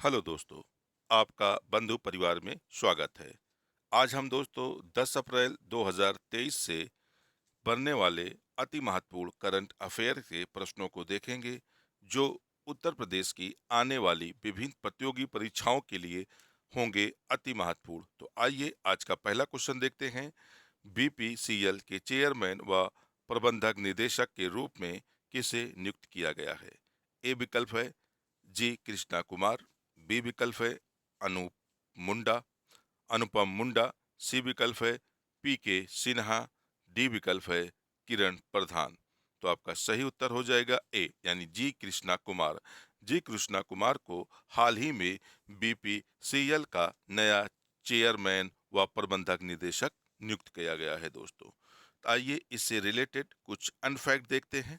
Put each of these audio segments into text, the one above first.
Hello दोस्तों, आपका बंधु परिवार में स्वागत है। आज हम दोस्तों 10 अप्रैल 2023 से बनने वाले अति महत्वपूर्ण करंट अफेयर के प्रश्नों को देखेंगे, जो उत्तर प्रदेश की आने वाली विभिन्न प्रतियोगी परीक्षाओं के लिए होंगे अति महत्वपूर्ण। तो आइए आज का पहला क्वेश्चन देखते हैं। बीपीसीएल के चेयरमैन व प्रबंधक निदेशक के रूप में किसे नियुक्त किया गया है? ए विकल्प है जी कृष्णा कुमार, बी विकल्प है अनूप मुंडा अनुपम मुंडा, सी विकल्प है पी के सिन्हा, डी विकल्प है किरण प्रधान। तो आपका सही उत्तर हो जाएगा ए, यानी जी कृष्णा कुमार। जी कृष्णा कुमार को हाल ही में बीपीसीएल का नया चेयरमैन व प्रबंधक निदेशक नियुक्त किया गया है दोस्तों। तो आइए इससे रिलेटेड कुछ अनफैक्ट देखते हैं।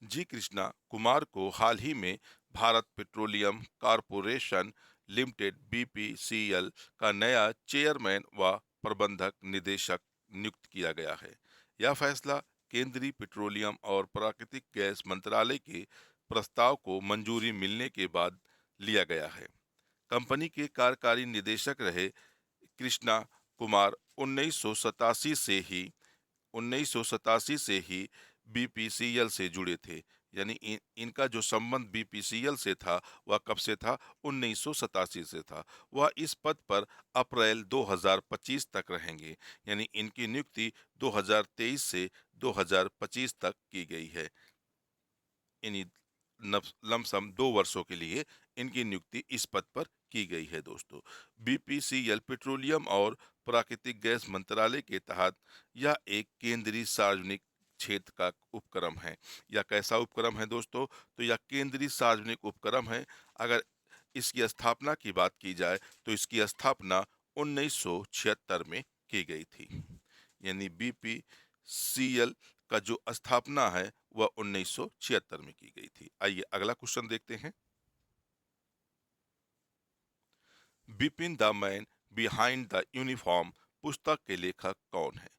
जी कृष्णा कुमार को हाल ही में Bharat petroleum corporation limited BPCL का नया चेयरमैन व प्रबंधक निदेशक नियुक्त किया गया है। यह फैसला केंद्रीय पेट्रोलियम और प्राकृतिक गैस मंत्रालय के प्रस्ताव को मंजूरी मिलने के बाद लिया गया है। कंपनी के कार्यकारी निदेशक रहे कृष्णा कुमार 1987 से ही बीपीसीएल से जुड़े थे। यानी इनका जो संबंध बीपीसीएल से था वह कब से था? 1987 से था। वह इस पद पर अप्रैल 2025 तक रहेंगे। यानी इनकी नियुक्ति 2023 से 2025 तक की गई है। इन्हीं लमसम 2 वर्षों के लिए इनकी नियुक्ति इस पद पर की गई है दोस्तों। बीपीसीएल पेट्रोलियम और प्राकृतिक गैस मंत्रालय के तहत यह एक केंद्रीय सार्वजनिक क्षेत्र का उपक्रम है। यह कैसा उपक्रम है दोस्तों? तो यह केंद्रीय सार्वजनिक उपक्रम है। अगर इसकी स्थापना की बात की जाए तो इसकी स्थापना 1976 में की गई थी। यानी बीपीसीएल का जो स्थापना है वह 1976 में की गई थी। आइए अगला क्वेश्चन देखते हैं। Bipin the man behind the uniform पुस्तक के लेखक कौन है?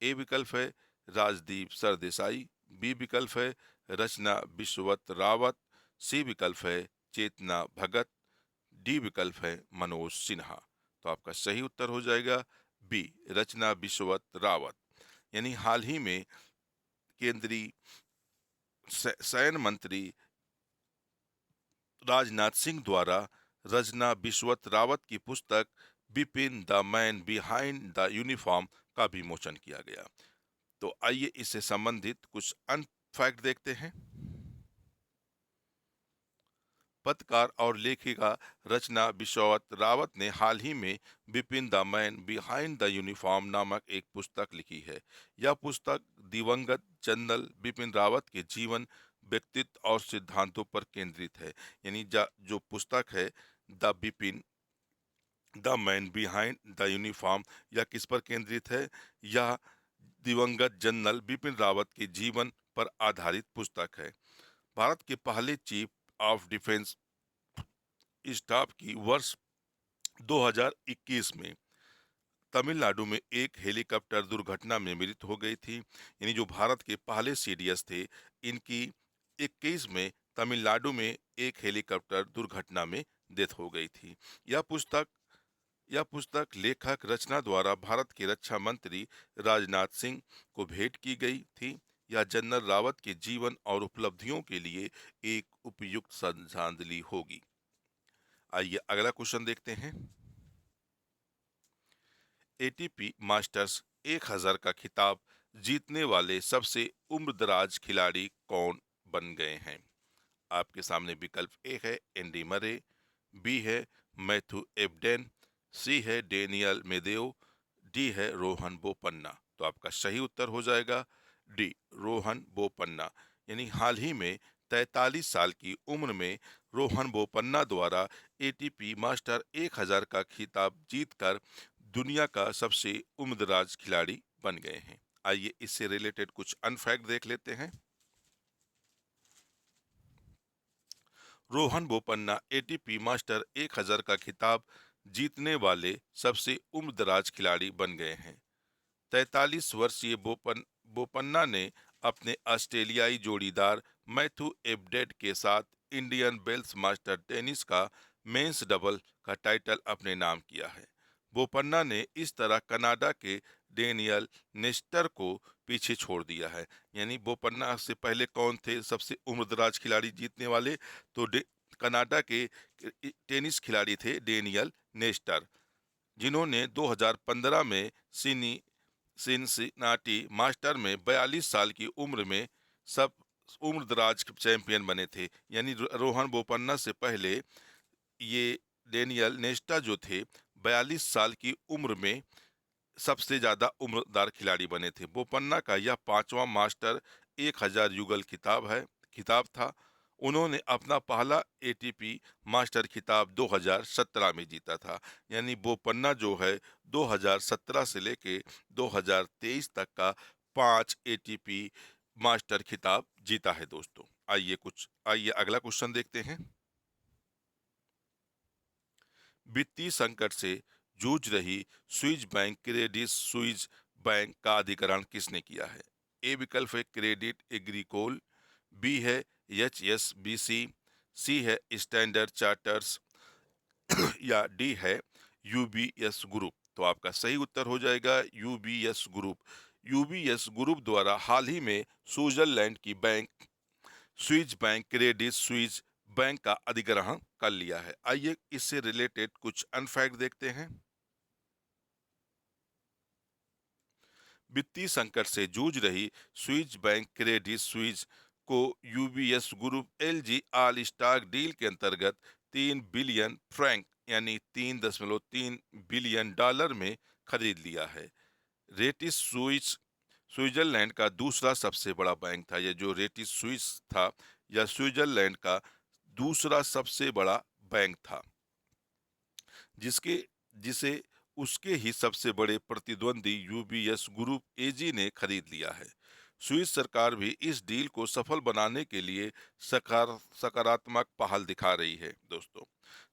ए विकल्प है राजदीप सरदेसाई, बी विकल्प है रचना बिश्वत रावत, सी विकल्प है चेतना भगत, डी विकल्प है मनोज सिन्हा। तो आपका सही उत्तर हो जाएगा बी, रचना बिश्वत रावत। यानी हाल ही में केंद्रीय सैन्य मंत्री राजनाथ सिंह द्वारा रचना बिश्वत रावत की पुस्तक Bipin the man behind the uniform का विमोचन किया गया। तो आइए इससे संबंधित कुछ अनफैक्ट देखते हैं। पत्रकार और लेखिका रचना बिश्वत रावत ने हाल ही में Bipin the man behind the uniform नामक एक पुस्तक लिखी है। यह पुस्तक दिवंगत जनरल बिपिन रावत के जीवन, व्यक्तित्व और सिद्धांतों पर केंद्रित है। यानी जो पुस्तक है the Bipin the man behind the uniform, यह किस पर केंद्रित है? यह दिवंगत जनरल बिपिन रावत के जीवन पर आधारित पुस्तक है। भारत के पहले चीफ ऑफ डिफेंस स्टाफ की वर्ष 2021 में तमिलनाडु में एक हेलीकॉप्टर दुर्घटना में मृत्यु हो गई थी। यानी जो भारत के पहले सीडीएस थे, इनकी 21 में तमिलनाडु में एक हेलीकॉप्टर दुर्घटना में डेथ हो गई थी। यह पुस्तक यह पुस्तक लेखक रचना द्वारा भारत के रक्षा मंत्री राजनाथ सिंह को भेंट की गई थी। यह जनरल रावत के जीवन और उपलब्धियों के लिए एक उपयुक्त श्रद्धांजलि होगी। आइए अगला क्वेश्चन देखते हैं। एटीपी मास्टर्स 1000 का खिताब जीतने वाले सबसे उम्रदराज खिलाड़ी कौन बन गए हैं? आपके सामने विकल्प ए है एंडी मरे, बी है मैथ्यू एबडेन, सी है डेनियल मेदेओ, डी है रोहन बोपन्ना। तो आपका सही उत्तर हो जाएगा डी, रोहन बोपन्ना। यानी हाल ही में 43 साल की उम्र में रोहन बोपन्ना द्वारा एटीपी मास्टर 1000 का खिताब जीतकर दुनिया का सबसे उम्रदराज खिलाड़ी बन गए हैं। आइए इससे रिलेटेड कुछ अनफैक्ट देख लेते हैं। रोहन बोपन्ना एटीपी मास्टर 1000 का खिताब जीतने वाले सबसे उम्रदराज खिलाड़ी बन गए हैं। 43 वर्षीय बोपन्ना ने अपने ऑस्ट्रेलियाई जोड़ीदार मैथ्यू एबडेड के साथ इंडियन वेल्स मास्टर टेनिस का मेंस डबल का टाइटल अपने नाम किया है। बोपन्ना ने इस तरह कनाडा के डेनियल नेस्टर को पीछे छोड़ दिया है। यानी बोपन्ना से पहले कौन थे सबसे उम्रदराज खिलाड़ी जीतने वाले? तो कनाडा के टेनिस खिलाड़ी थे डेनियल नेस्टर, जिन्होंने 2015 में सिनसिनाटी मास्टर में 42 साल की उम्र में सब उम्रदराज चैंपियन बने थे। यानी रोहन बोपन्ना से पहले ये डेनियल नेस्टा जो थे 42 साल की उम्र में सबसे ज्यादा उम्रदार खिलाड़ी बने थे। बोपन्ना का यह पांचवा मास्टर 1000 युगल खिताब था। उन्होंने अपना पहला एटीपी मास्टर खिताब 2017 में जीता था। यानी बोपन्ना जो है 2017 से लेके 2023 तक का 5 एटीपी मास्टर खिताब जीता है दोस्तों। आइए अगला क्वेश्चन देखते हैं। वित्तीय संकट से जूझ रही Swiss bank Credit Suisse bank का अधिग्रहण किसने किया है? ए विकल्प है क्रेडिट एग्रीकोल, बी है HSBC, सी है स्टैंडर्ड चार्टर्स या डी है यूबीएस ग्रुप। तो आपका सही उत्तर हो जाएगा यूबीएस ग्रुप। यूबीएस ग्रुप द्वारा हाल ही में स्विट्जरलैंड की bank Swiss bank Credit Suisse bank का अधिग्रहण कर लिया है। आइए इससे रिलेटेड कुछ अनफैक्ट देखते हैं। वित्तीय संकट से जूझ रही स्विस बैंक क्रेडिट स्विस को UBS group LG all stock deal के अंतर्गत 3 बिलियन फ्रैंक यानी 3.3 बिलियन डॉलर में खरीद लिया है। रेटिस स्विस स्विट्जरलैंड का दूसरा सबसे बड़ा बैंक था। यह जो रेटिस स्विस था यह स्विट्जरलैंड का दूसरा सबसे बड़ा बैंक था, जिसके जिसे उसके ही सबसे बड़े प्रतिद्वंदी यूबीएस ग्रुप एजी ने खरीद लिया है। स्विस सरकार भी इस डील को सफल बनाने के लिए सकारात्मक पहल दिखा रही है दोस्तों।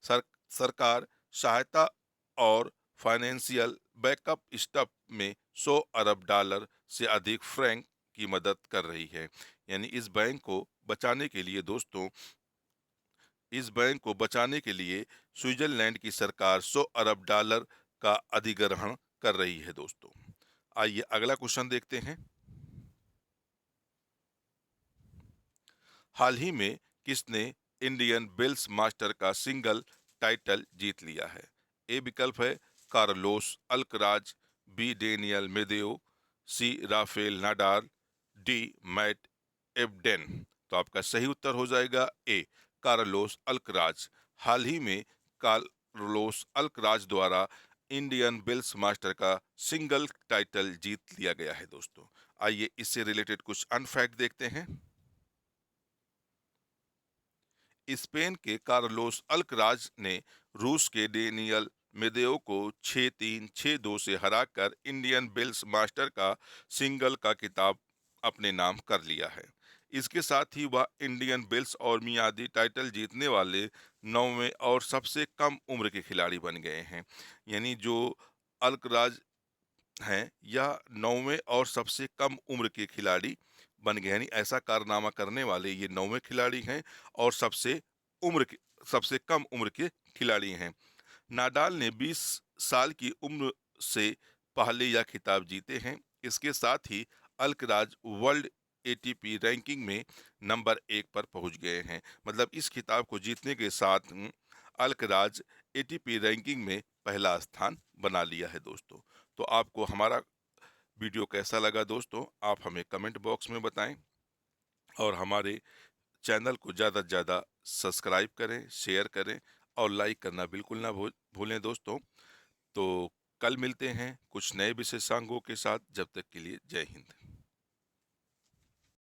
सर, सरकार सहायता और फाइनेंशियल बैकअप स्टफ में 100 अरब डॉलर से अधिक फ्रैंक की मदद कर रही है। यानी इस बैंक को बचाने के लिए स्विट्जरलैंड की सरकार 100 अरब डॉलर का अधिग्रहण कर रही है दोस्तों। आइए अगला क्वेश्चन देखते हैं। हाल ही में किसने इंडियन वेल्स मास्टर का सिंगल टाइटल जीत लिया है? ए विकल्प है Carlos Alcaraz, B Daniil Medvedev, C Rafael Nadal, D Matt Ebden. तो आपका सही उत्तर हो जाएगा ए कार्लोस अल्कराज। हाल ही में कार्लोस अल्कराज द्वारा इंडियन वेल्स मास्टर का सिंगल टाइटल जीत लिया गया है दोस्तों। आइए इससे रिलेटेड कुछ अनफैक्ट देखते हैं। स्पेन के कार्लोस अल्कराज ने रूस के डेनियल मेदेओ को 6-3, 6-2 से हराकर इंडियन वेल्स मास्टर का सिंगल का खिताब अपने नाम कर लिया है। इसके साथ ही वह इंडियन वेल्स और मियादी टाइटल जीतने वाले 9वें और सबसे कम उम्र के खिलाड़ी बन गए हैं। यानी जो अल्कराज हैं यह 9वें और सबसे कम उम्र के खिलाड़ी बन गए। यानी ऐसा कारनामा करने वाले ये 9वें खिलाड़ी हैं और उम्र के सबसे कम उम्र के खिलाड़ी हैं। नाडाल ने 20 साल की उम्र से पहले यह खिताब जीते हैं। इसके साथ ही अल्कराज वर्ल्ड एटीपी रैंकिंग में नंबर 1 पर पहुंच गए हैं। मतलब इस खिताब को जीतने के साथ अल्कराज एटीपी रैंकिंग में पहला स्थान बना लिया है दोस्तों। तो आपको हमारा वीडियो कैसा लगा दोस्तों, आप हमें कमेंट बॉक्स में बताएं और हमारे चैनल को ज़्यादा से ज़्यादा सब्सक्राइब करें, शेयर करें और लाइक करना बिल्कुल ना भूलें दोस्तों। तो कल मिलते हैं कुछ नए विशेषांकों के साथ। जब तक के लिए जय हिंद।